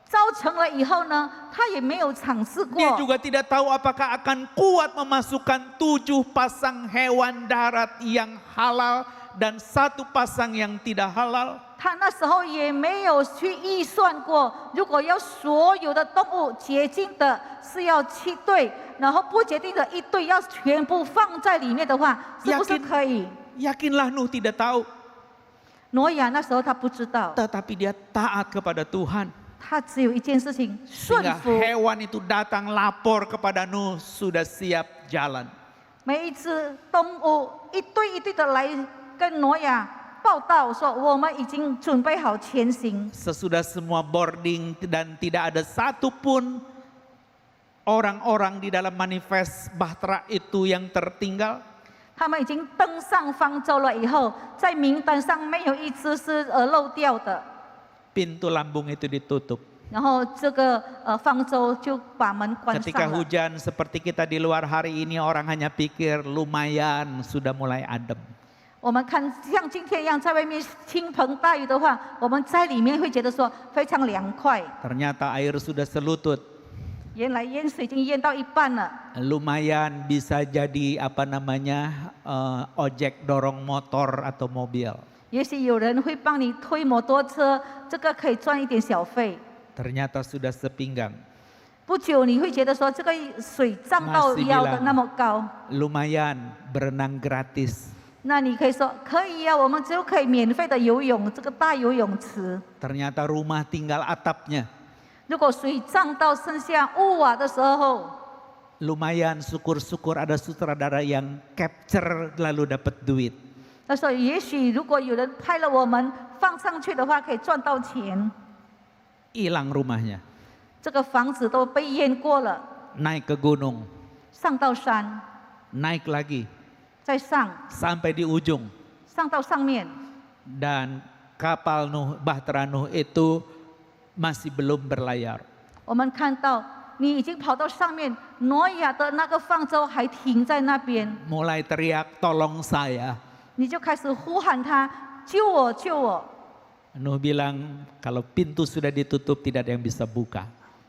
造成了以后呢，他也没有尝试过。 Dia juga tidak tahu apakah akan kuat memasukkan 7 pasang hewan darat yang halal dan 1 pasang yang tidak halal. 他那时候也没有去预算过，如果要所有的动物洁净的是要7对，然后不洁净的1对要全部放在里面的话，是不是可以？ Yakinlah Nuh tidak tahu. 挪亚那时候他不知道， Tetapi dia taat kepada Tuhan. 他只有一件事情，顺 Sehingga 服。 hewan itu datang lapor kepada Nuh, sudah siap jalan. 每一只动物一对一对的来跟挪亚报道说，我们已经准备好前行。 Sesudah semua boarding dan tidak ada satupun orang-orang di dalam manifest bahtera itu yang tertinggal. 他们已经登上方舟了以后，在名单上没有一只是漏掉的。 Pintu lambung itu ditutup. 然后这个方舟就把门关 Ketika 上了。 hujan seperti kita di luar hari ini, orang hanya pikir lumayan sudah mulai adem. 我们看像今天一样，在外面倾盆大雨的话，我们在里面会觉得说非常凉快。 Ternyata air sudah selutut. 原来淹水已经淹到一半了。 Lumayan bisa jadi ojek dorong motor atau mobil. 也许有人会帮你推摩托车，这个可以赚一点小费。 Ternyata sudah sepinggang. 不久你会觉得说这个水涨到腰的那么高， Lumayan berenang gratis. 那你可以说可以啊，我们就可以免费的游泳这个大游泳池。 Ternyata rumah tinggal atapnya. 如果水涨到剩下屋瓦的时候， lumayan syukur-syukur ada sutradara yang capture lalu dapat duit. 他说，也许如果有人拍了我们放上去的话，可以赚到钱。 Hilang rumahnya, 这个房子都被淹过了， naik ke gunung, 上到山， naik lagi 再上， sampai di ujung. 上到上面， Dan kapal Nuh, Bahtera Nuh itu masih belum berlayar. 我们看到你已经跑到上面，挪亚的那个方舟还停在那边， Mulai teriak, tolong saya. 你就开始呼喊他，救我，救我。 Nuh bilang, kalau pintu sudah ditutup tidak ada yang bisa buka.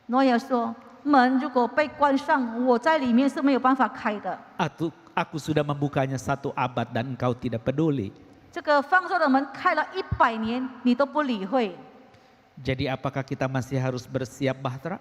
挪亚说，门如果被关上，我在里面是没有办法开的。 Aku sudah membukanya 1 abad dan engkau tidak peduli. 这个方舟的门开了100年，你都不理会。 Jadi apakah kita masih harus bersiap bahtera?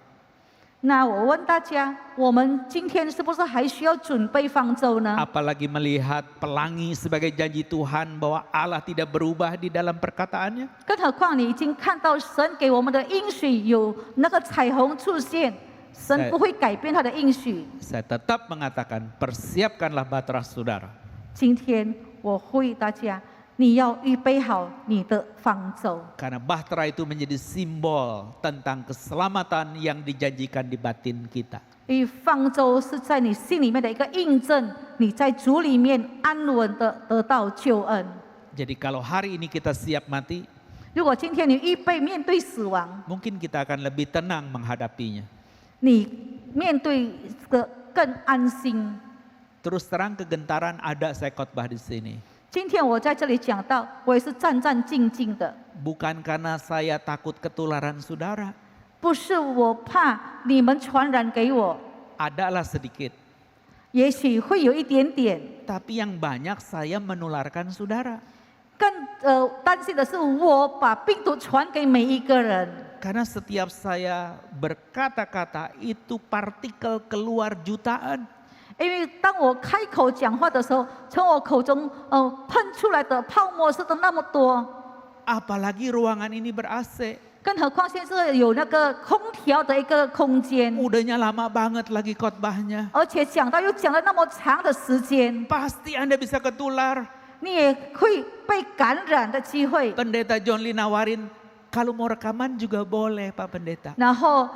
那我问大家，我们今天是不是还需要准备方舟呢？ Apalagi melihat pelangi sebagai janji Tuhan bahwa Allah tidak berubah di dalam perkataannya. 更何况你已经看到神给我们的应许有那个彩虹出现，神不会改变他的应许。 Saya tetap mengatakan, persiapkanlah bahtera saudara. 今天我呼吁大家，你要预备好你的方舟， Karena bahtera itu menjadi simbol tentang keselamatan yang dijanjikan di batin kita. 因为方舟是在你心里面的一个印证，你在主里面安稳的得到救恩。 Jadi kalau hari ini kita siap mati, 如果今天你预备面对死亡， mungkin kita akan lebih tenang menghadapinya. 你面对这个更安心。 Terus terang kegentaran ada saya khotbah di sini. 今天我在这里讲到，我也是战战兢兢的， Bukan karena saya takut ketularan saudara. 不是我怕你们传染给我， Adalah sedikit. 也许会有一点点， Tapi yang banyak saya menularkan saudara. 更担心的是我把病毒传给每一个人， Karena setiap saya berkata-kata itu partikel keluar jutaan. 因为当我开口讲话的时候，从我口中喷出来的泡沫是的那么多， Apalagi ruangan ini ber-AC. 更何况现在有那个空调的一个空间， Udahnya lama banget lagi khotbahnya. 而且讲到又讲了那么长的时间， Pasti Anda bisa ketular. 你也会被感染的机会。 Pendeta John Lee nawarin, kalau mau rekaman juga boleh Pak Pendeta. 然后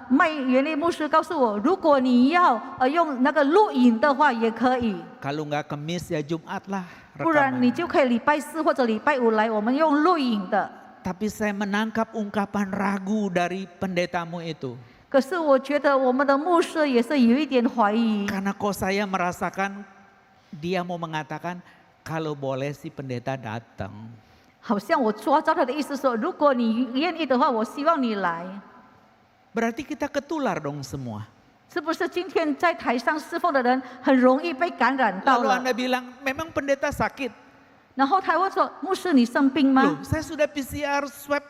麦元利牧师告诉我，如果你要用那个录影的话也可以， Kalau nggak Kemis ya Jumat lah 不然你 rekaman. 就可以礼拜4或者礼拜5来，我们用录影的。 Tapi saya menangkap ungkapan ragu dari pendetamu itu. 可是我觉得我们的牧师也是有一点怀疑， Karena kok saya merasakan dia mau mengatakan, kalau boleh si pendeta datang. 好像我抓到他的意思说，如果你愿意的话，我希望你来。 Berarti kita ketular dong semua. 是不是今天在台上侍奉的人很容易被感染到 Lalu 了？ Anda bilang, memang pendeta sakit. 然后他会说，牧师你生病吗？ Loh, saya sudah PCR swab,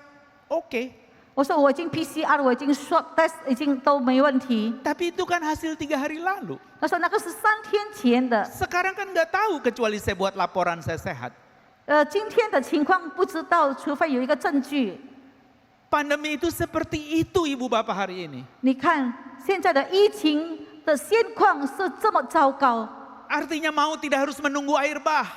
oke. 我说我已经 PCR， 我已经 swab test 已经都没问题。 Tapi itu kan hasil 3 hari lalu. 他说那个是3天前的。 Sekarang kan nggak tahu kecuali saya buat laporan saya sehat. 今天的情况不知道，除非有一个证据。 Pandemi itu seperti itu Ibu Bapak hari ini. 你看现在的疫情的现况是这么糟糕， Artinya mau tidak harus menunggu air bah.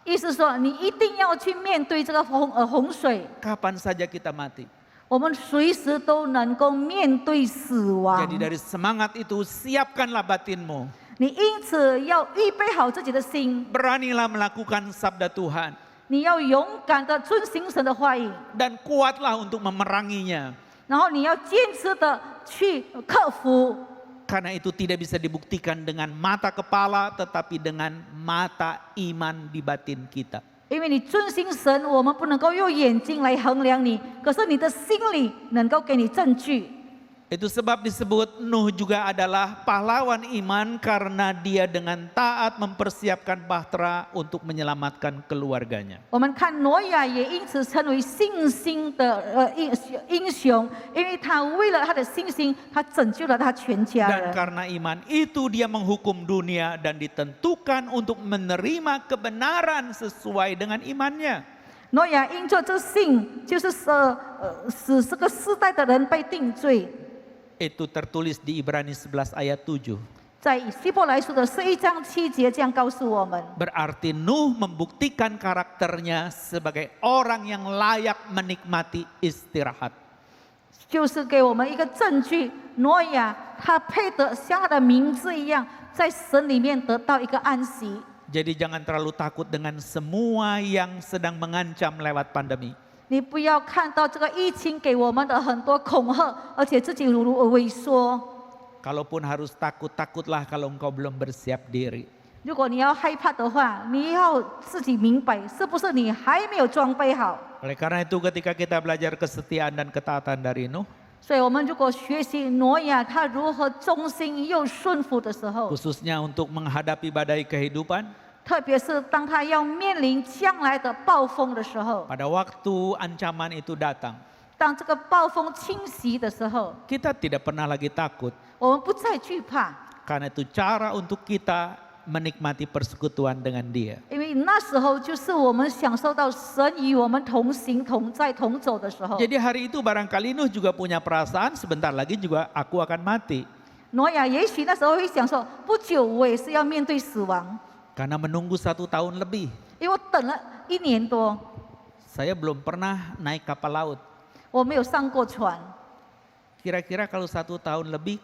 意思说你一定要去面对这个洪水， Kapan saja kita mati. 我们随时都能够面对死亡。 Jadi dari semangat itu siapkanlah batinmu. 你因此要预备好自己的心， Beranilah melakukan sabda Tuhan. 你要勇敢的遵行神的话语， Dan kuatlah untuk memeranginya. 然后你要坚持的去克服。 Karena itu tidak bisa dibuktikan dengan mata kepala tetapi dengan mata iman di batin kita. 因为你遵行神，我们不能够用眼睛来衡量你，可是你的心里能够给你证据。 Itu sebab disebut Nuh juga adalah pahlawan iman karena dia dengan taat mempersiapkan bahtera untuk menyelamatkan keluarganya. 我们看挪亚也因此成为信心的英雄，因为他为了他的信心，他拯救了他全家 Dan 人。 karena iman itu dia menghukum dunia dan ditentukan untuk menerima kebenaran sesuai dengan imannya. 挪亚因着这信，就是使这个世代的人被定罪。 Itu tertulis di Ibrani 11 ayat 7. 在希伯来书的11章7节这样告诉我们， Berarti Nuh membuktikan karakternya sebagai orang yang layak menikmati istirahat. 就是给我们一个证据，挪亚他配得像他的名字一样，在神里面得到一个安息。 Jadi jangan terlalu takut dengan semua yang sedang mengancam lewat pandemi. 你不要看到这个疫情给我们的很多恐吓，而且自己如如萎缩。 Kalaupun harus takut, takutlah kalau engkau belum bersiap diri. 如果你要害怕的话，你要自己明白，是不是你还没有装备好？ Oleh karena itu ketika kita belajar kesetiaan dan ketaatan dari Nuh, 所以，我们如果学习挪亚他如何忠心又顺服的时候， khususnya untuk menghadapi badai kehidupan, 特别是当他要面临将来的暴风的时候， pada waktu ancaman itu datang, 当这个暴风侵袭的时候， kita tidak pernah lagi takut. 我们不再惧怕， Karena itu cara untuk kita menikmati persekutuan dengan Dia. 因为那时候就是我们享受到神与我们同行、同在、同走的时候。 Jadi hari itu barangkali Nuh juga punya perasaan sebentar lagi juga aku akan mati. 挪亚也许那时候会想说，不久我也是要面对死亡， Karena menunggu 1 tahun lebih. 因为我等了1年多， Saya belum pernah naik kapal laut. 我没有上过船。 Kira-kira kalau 1 tahun lebih,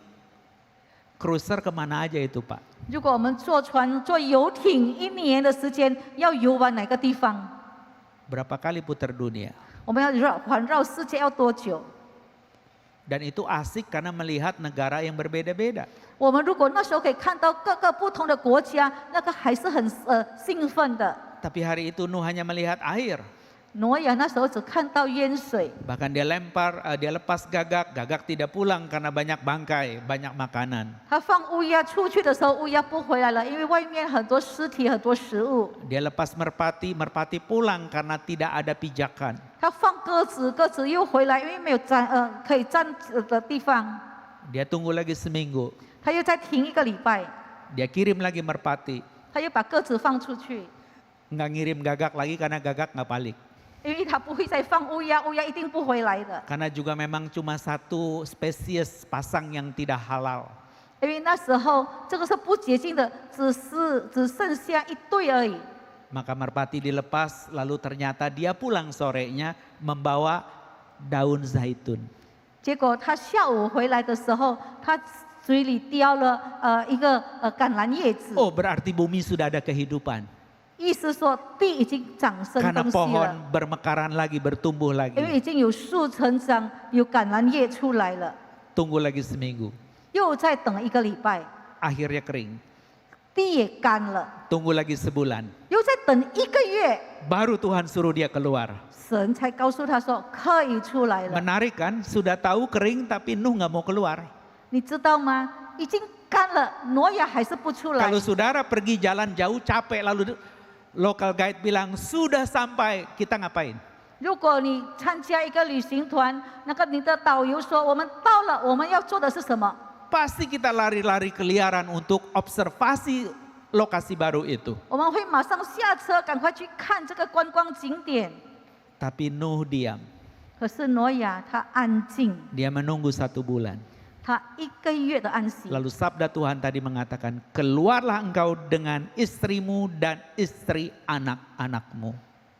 cruiser kemana aja itu Pak? 如果我们坐船、坐游艇1年的时间，要游玩哪个地方？ Berapa kali putar dunia? 我们要环绕世界要多久？ Dan itu asik karena melihat negara yang berbeda-beda. 我们如果那时候可以看到各个不同的国家，那个还是很兴奋的。 Tapi hari itu Nuh hanya melihat air. 挪亚那时候只看到淹水， Bahkan dia lepas gagak, gagak tidak pulang karena banyak bangkai, banyak makanan. 他放乌鸦出去的时候，乌鸦不回来了，因为外面很多尸体、很多食物。 Dia lepas merpati, merpati pulang karena tidak ada pijakan. 他放鸽子，鸽子又回来，因为没有可以站的地方。 Dia tunggu lagi seminggu. 他又再停1个礼拜， Dia kirim lagi merpati. 他又把鸽子放出去， Nggak ngirim gagak lagi karena gagak nggak balik. 因为他不会再放乌鸦，乌鸦一定不回来的。 Karena juga memang cuma 1 spesies pasang yang tidak halal. 因为那时候这个是不洁净的，只剩下1对而已。 Maka merpati dilepas, lalu ternyata dia pulang sorenya membawa daun zaitun. 结果他下午回来的时候，他嘴里叼了一个橄榄叶子， Oh, berarti bumi sudah ada kehidupan. 意思说地已经长生 Karena 东西 pohon 了， bermekaran lagi, bertumbuh 因为 lagi. 已经有树成长，有橄榄叶出来了。 Tunggu lagi seminggu. 又再等1个礼拜， Akhirnya kering. 地也干了， Tunggu lagi sebulan. 又再等1个月， Baru Tuhan suruh dia keluar. 神才告诉他说可以出来了。 Menarik kan? Sudah tahu kering tapi Nuh nggak mau keluar. 你知道吗？已经干了，挪亚还是不出来。 Kalau saudara pergi jalan jauh capek lalu local guide bilang sudah sampai, kita ngapain? 如果你参加一个旅行团，那个你的导游说我们到了，我们要做的是什么？ Pasti kita lari-lari keliaran untuk observasi lokasi baru itu. 我们会马上下车，赶快去看这个观光景点。 Tapi Nuh diam. 可是挪亚他安静， Dia menunggu 1 bulan. 他1个月的安息。 Lalu sabda Tuhan tadi mengatakan, keluarlah engkau dengan istrimu dan istri anak-anakmu.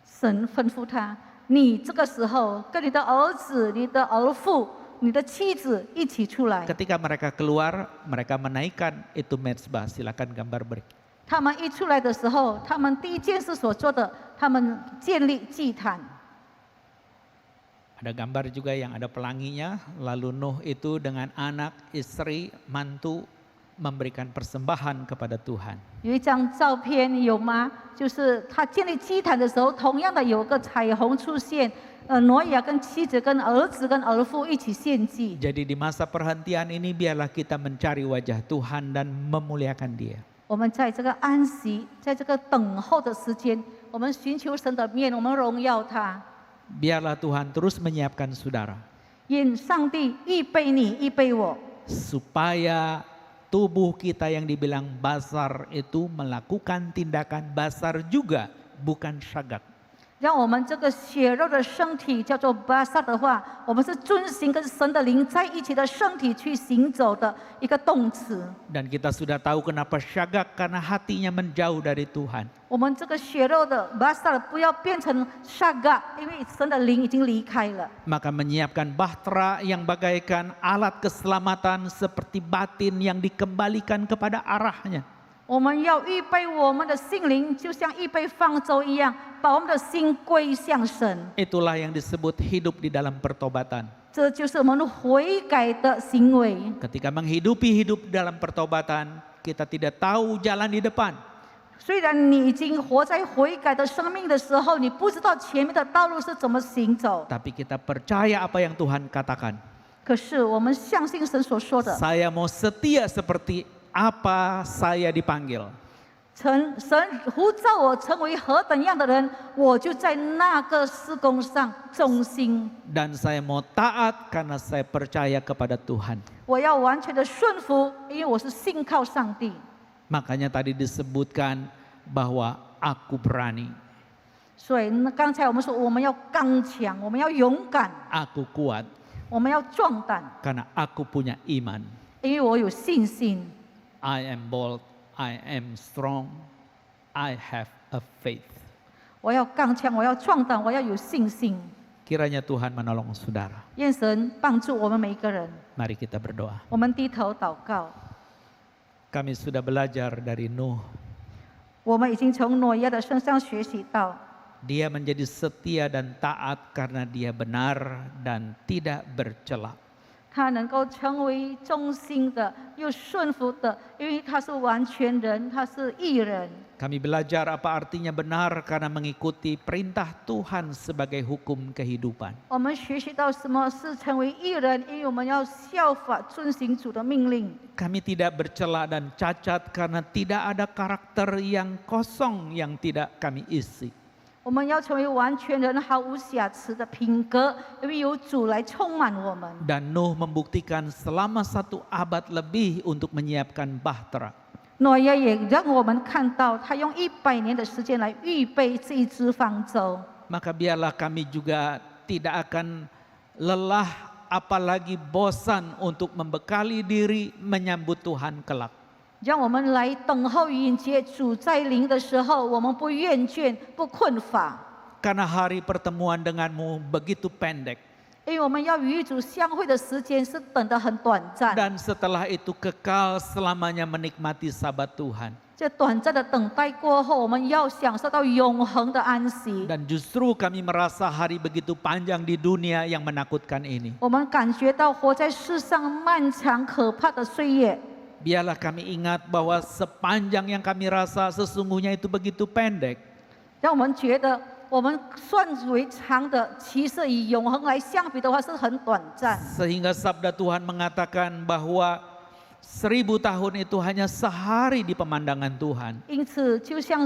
神吩咐他，你这个时候跟你的儿子、你的儿妇、你的妻子一起出来。 Ketika mereka keluar, mereka menaikkan itu mezbah. Silakan gambar berikut. 他们一出来的时候，他们第一件事所做的，他们建立祭坛。 Ada gambar juga yang ada pelanginya. Lalu Nuh itu dengan anak, istri, mantu memberikan persembahan kepada Tuhan. 有一张照片有吗？就是他建立祭坛的时候，同样的有个彩虹出现，挪亚跟妻子、跟儿子、跟儿妇一起献祭。 Jadi di masa perhentian ini biarlah kita mencari wajah Tuhan dan memuliakan Dia. 我们在这个安息，在这个等候的时间，我们寻求神的面，我们荣耀他。 Biarlah Tuhan terus menyiapkan saudara. 愿上帝预备你，预备我， Supaya tubuh kita yang dibilang basar itu melakukan tindakan basar juga, bukan syagak. 让我们这个血肉的身体叫做巴萨的话，我们是遵行跟神的灵在一起的身体去行走的一个动词。 Dan kita sudah tahu kenapa Syagak, karena hatinya menjauh dari Tuhan. 我们这个血肉的巴萨不要变成沙嘎，因为神的灵已经离开了。 Maka menyiapkan bahtera yang bagaikan alat keselamatan seperti batin yang dikembalikan kepada arahnya. 我们要预备我们的心灵，就像预备方舟一样，把我们的心归向神。 Itulah yang disebut hidup di dalam pertobatan. 这就是我们悔改的行为。 Ketika menghidupi hidup dalam pertobatan, kita tidak tahu jalan di depan. 虽然你已经活在悔改的生命的时候，你不知道前面的道路是怎么行走， Tapi kita percaya apa yang Tuhan katakan. 可是我们相信神所说的。 Saya mau setia seperti apa saya dipanggil. 神呼召我成为何等样的人，我就在那个事工上忠心。 Dan saya mau taat karena saya percaya kepada Tuhan. 我要完全的顺服，因为我是信靠上帝。 Makanya tadi disebutkan bahwa aku berani, 所以刚才我们说，我们要刚强，我们要勇敢， aku kuat 我们要壮胆， karena aku punya iman. 因为我有信心。 I am bold, I am strong, I have a faith. 我要刚强，我要壮胆，我要有信心。 Kiranya Tuhan menolong saudara. 愿神帮助我们每一个人。 Mari kita berdoa. 我们低头祷告。 Kami sudah belajar dari Nuh. 我们已经从挪亚的身上学习到， Dia menjadi setia dan taat karena dia benar dan tidak bercela. 他能够成为忠心的又顺服的，因为他是完全人，他是义人。 Kami belajar apa artinya benar karena mengikuti perintah Tuhan sebagai hukum kehidupan. 我们学习到什么是成为义人，因为我们要效法遵行主的命令。 Kami tidak bercela dan cacat karena tidak ada karakter yang kosong yang tidak kami isi. 我们要成为完全人，毫无瑕疵的品格，因为有主来充满我们。 Dan Nuh membuktikan selama 1 abad lebih untuk menyiapkan bahtera. 挪亚也让我们看到，他用100年的时间来预备这一只方舟。 Maka biarlah kami juga tidak akan lelah apalagi bosan untuk membekali diri menyambut Tuhan kelak. 让我们来等候迎接主在临的时候，我们不厌倦，不困乏， Karena hari pertemuan denganmu begitu pendek. 因为我们要与主相会的时间是等得很短暂。 Dan setelah itu kekal selamanya menikmati sabat Tuhan. 这短暂的等待过后，我们要享受到永恒的安息。 Dan justru kami merasa hari begitu panjang di dunia yang menakutkan ini. 我们感觉到活在世上漫长可怕的岁月。 Biarlah kami ingat bahwa sepanjang yang kami rasa sesungguhnya itu begitu pendek. 让我们觉得，我们算为长的，其实与永恒来相比的话，是很短暂。 Sehingga sabda Tuhan mengatakan bahwa 1000 tahun itu hanya sehari di pemandangan Tuhan. 因此，就像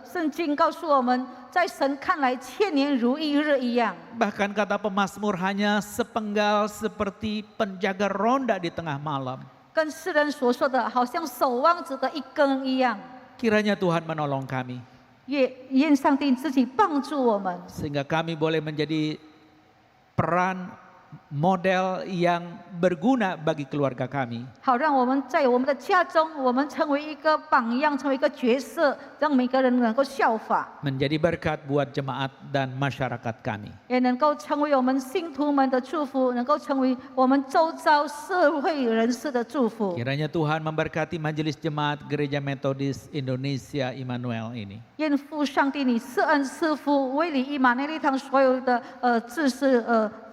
圣经告诉我们，在神看来，1000年如一日一样。 Bahkan kata pemazmur hanya sepenggal seperti penjaga ronda di tengah malam. 跟世人所说的，好像守望者的一更一样。 Kiranya Tuhan menolong kami. 愿上帝自己帮助我们， Sehingga kami boleh menjadi peran model yang berguna bagi keluarga kami. 好让我们在我们的家中，我们成为一个榜样，成为一个角色，让每个人能够效法， Menjadi berkat buat jemaat dan masyarakat kami. 也能够成为我们信徒们的祝福，能够成为我们周遭社会人士的祝福。 Kiranya Tuhan memberkati Majelis Jemaat Gereja Metodis Indonesia Immanuel ini. 愿父上帝你赐恩赐福，为你以马内利堂所有的志士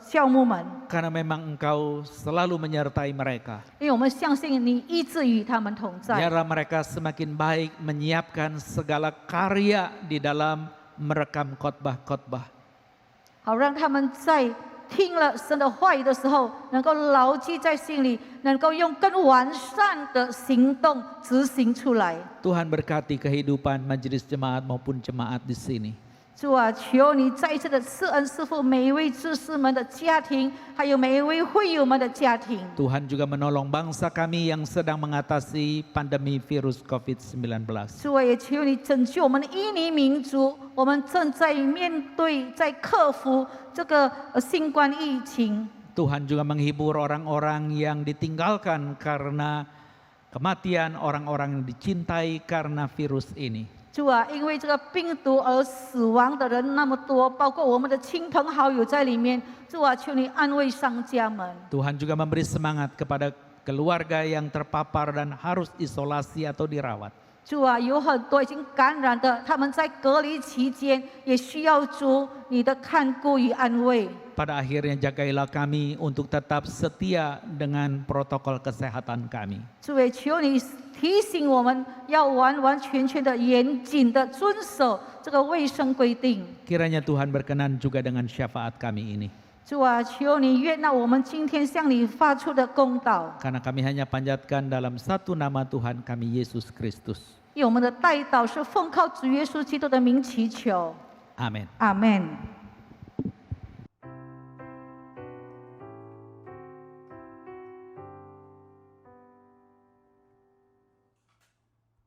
教牧们， Karena memang Engkau selalu menyertai mereka. 因为我们相信你一直与他们同在。 Biarlah mereka semakin baik menyiapkan segala karya di dalam merekam khotbah-khotbah. 好让他们在听了神的话语的时候，能够牢记在心里，能够用更完善的行动执行出来。 Tuhan berkati kehidupan majelis jemaat maupun jemaat di sini. 主啊，求你再一次的赐恩赐福每一位知识们的家庭，还有每一位会友们的家庭。 Tuhan juga menolong bangsa kami yang sedang mengatasi pandemi virus COVID-19. 主啊，也求你拯救我们的印尼民族，我们正在面对、在克服这个新冠疫情。 Tuhan juga menghibur orang-orang yang ditinggalkan karena kematian, orang-orang yang dicintai karena virus ini. 主啊，因为这个病毒而死亡的人那么多，包括我们的亲朋好友在里面。主啊，求你安慰商家们。 Tuhan juga memberi semangat kepada keluarga yang terpapar dan harus isolasi atau dirawat. 主啊，有很多已经感染的，他们在隔离期间也需要主你的看顾与安慰。 Pada akhirnya jagailah kami untuk tetap setia dengan protokol kesehatan kami. 主也求你提醒我们要完完全全的严谨的遵守这个卫生规定。 Kiranya Tuhan berkenan juga dengan syafaat kami ini. 主啊，求你悦纳我们今天向你发出的公道。 Karena kami hanya panjatkan dalam satu nama Tuhan kami, Yesus Kristus. 因为我们的代祷是奉靠主耶稣基督的名祈求。 Amin. Amen.